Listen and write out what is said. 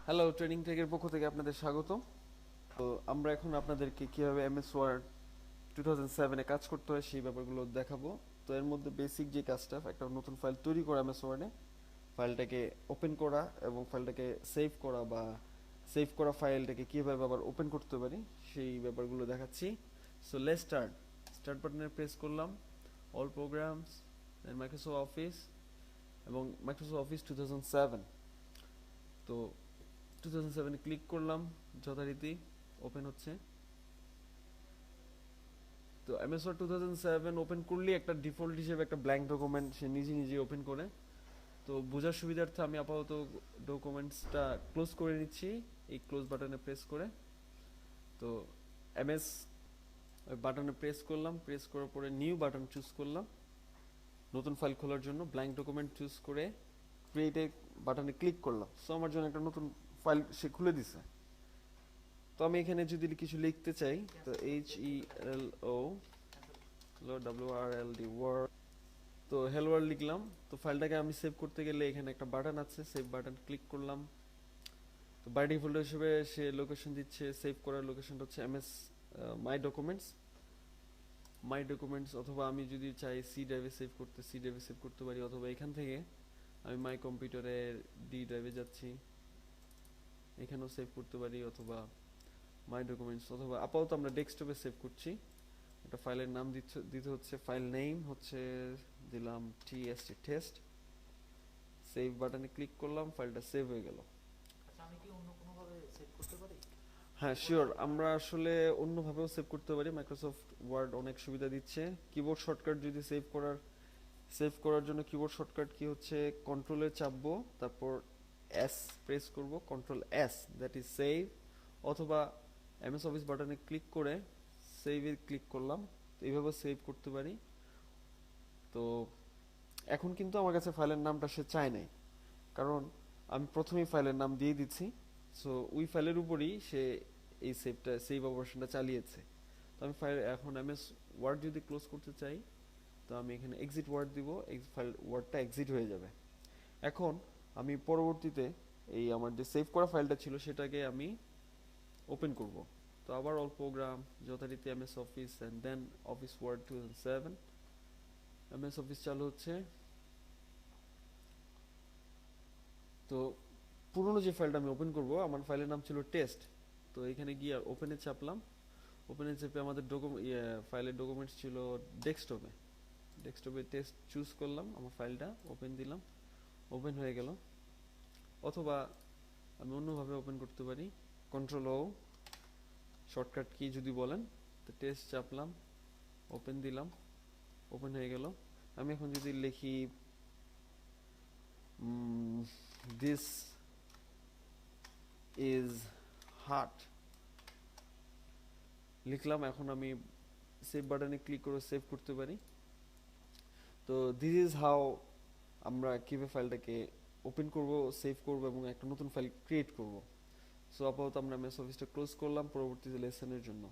Hello, training টেকের পক্ষ থেকে আপনাদের স্বাগত। তো আমরা এখন আপনাদেরকে কিভাবে এমএস ওয়ার্ড 2007 কাজ করতে হয় সেই ব্যাপারগুলো দেখাবো। তো এর মধ্যে বেসিক যে কাজটা, একটা নতুন ফাইল তৈরি করা এমএস ওয়ার্ডে, ফাইলটাকে ওপেন করা এবং ফাইলটাকে সেভ করা বা সেভ করা ফাইলটাকে কিভাবে আবার ওপেন করতে পারি সেই ব্যাপারগুলো দেখাচ্ছি। So let's start. স্টার্ট বাটনে প্রেস করলাম, অল প্রোগ্রামস, দেন মাইক্রোসফট অফিস এবং মাইক্রোসফট অফিস 2007। তো 2007 ক্লিক করলাম, যথারীতি ওপেন হচ্ছে। তো এমএস ওয়ার্ড 2007 ওপেন করলেই একটা ডিফল্ট হিসেবে একটা ব্ল্যাঙ্ক ডকুমেন্ট সে নিজে নিজে ওপেন করে। তো বোঝার সুবিধার্থে আমি আপাতত ডকুমেন্টসটা ক্লোজ করে নিচ্ছি এই ক্লোজ বাটনে প্রেস করে। তো এমএস বাটনে প্রেস করলাম, প্রেস করার পরে নিউ বাটন চুজ করলাম নতুন ফাইল খোলার জন্য। ব্ল্যাঙ্ক ডকুমেন্ট চুজ করে ক্রিয়েট বাটনে ক্লিক করলাম। সো আমার জন্য একটা নতুন ফাইল সে খুলে দিছে। তো আমি এখানে যদি কিছু লিখতে চাই, তো HELO WRLD ওয়ার্ড, তো হেলো ওয়ার্ল্ড লিখলাম। তো ফাইলটাকে আমি সেভ করতে গেলে এখানে একটা বাটন আছে, সেভ বাটন ক্লিক করলাম। তো বাই ডিফল্ট হিসেবে সে লোকেশন দিচ্ছে, সেভ করার লোকেশনটা হচ্ছে এমএস মাই ডকুমেন্টস অথবা আমি যদি চাই সি ড্রাইভে সেভ করতে সি ড্রাইভে সেভ করতে পারি, অথবা এখান থেকে আমি মাই কম্পিউটারের ডি ড্রাইভে যাচ্ছি, এখানেও সেভ করতে পারি, অথবা মাই ডকুমেন্টস, অথবা আপাতত আমরা ডেস্কটপে সেভ করছি। একটা ফাইলের নাম দিতে হচ্ছে, ফাইল নেম হচ্ছে দিলাম টিএসটি টেস্ট। সেভ বাটনে ক্লিক করলাম, ফাইলটা সেভ হয়ে গেল। আচ্ছা, আমি কি অন্য কোনোভাবে সেভ করতে পারি? হ্যাঁ শিওর, আমরা আসলে অন্যভাবেও সেভ করতে পারি। মাইক্রোসফট ওয়ার্ড অনেক সুবিধা দিচ্ছে। কিবোর্ড শর্টকাট যদি সেভ করার জন্য কিবোর্ড শর্টকাট কি হচ্ছে, কন্ট্রোলে চাপবো, তারপর এস প্রেস করব, control S, that is save. অথবা এমএস অফিস বাটনে ক্লিক করে সেভে ক্লিক করলাম। তো এইভাবে সেভ করতে পারি। তো এখন কিন্তু আমার কাছে ফাইলের নামটা সে চায় নাই, কারণ আমি প্রথমেই ফাইলের নাম দিয়ে দিচ্ছি। সো ওই ফাইলের উপরই সে এই সেভ অপারেশনটা চালিয়েছে। তো আমি ফাইল এখন এমএস ওয়ার্ড যদি ক্লোজ করতে চাই, তো আমি এখানে এক্সিট ওয়ার্ড দিব, ফাইল ওয়ার্ডটা এক্সিট হয়ে যাবে। এখন আমি পরবর্তীতে এই আমার যে সেভ করা ফাইলটা ছিল সেটাকে আমি ওপেন করব। তো আবার অল প্রোগ্রাম, যথারীতি MS Office and then Office Word 2007। MS Office চালু হচ্ছে। তো পুরনো যে ফাইলটা আমি ওপেন করব, আমার ফাইলের নাম ছিল টেস্ট। তো এখানে গিয়ে ওপেনে চাপলাম। ওপেনে চেপে আমাদের ফাইলের ডকুমেন্টস ছিল ডেস্কটপে। ডেস্কটপে টেস্ট চুজ করলাম, আমার ফাইলটা ওপেন দিলাম, ওপেন হয়ে গেল। অথবা আমি অন্যভাবে ওপেন করতে পারি, কন্ট্রোল ও শর্টকাট কি যদি বলেন। তো টেস্ট চাপলাম, ওপেন দিলাম, ওপেন হয়ে গেল। আমি এখন যদি লিখি দিস ইজ হার্ট লিখলাম, এখন আমি সেভ বাটনে ক্লিক করে সেভ করতে পারি। তো দিস ইজ হাউ আমরা কিভাবে ফাইলটাকে ওপেন করব, সেভ করব এবং একটা নতুন ফাইল ক্রিয়েট করব। সো আপাতত আমরা এমএস অফিসটা ক্লোজ করলাম পরবর্তী লেসনের জন্য।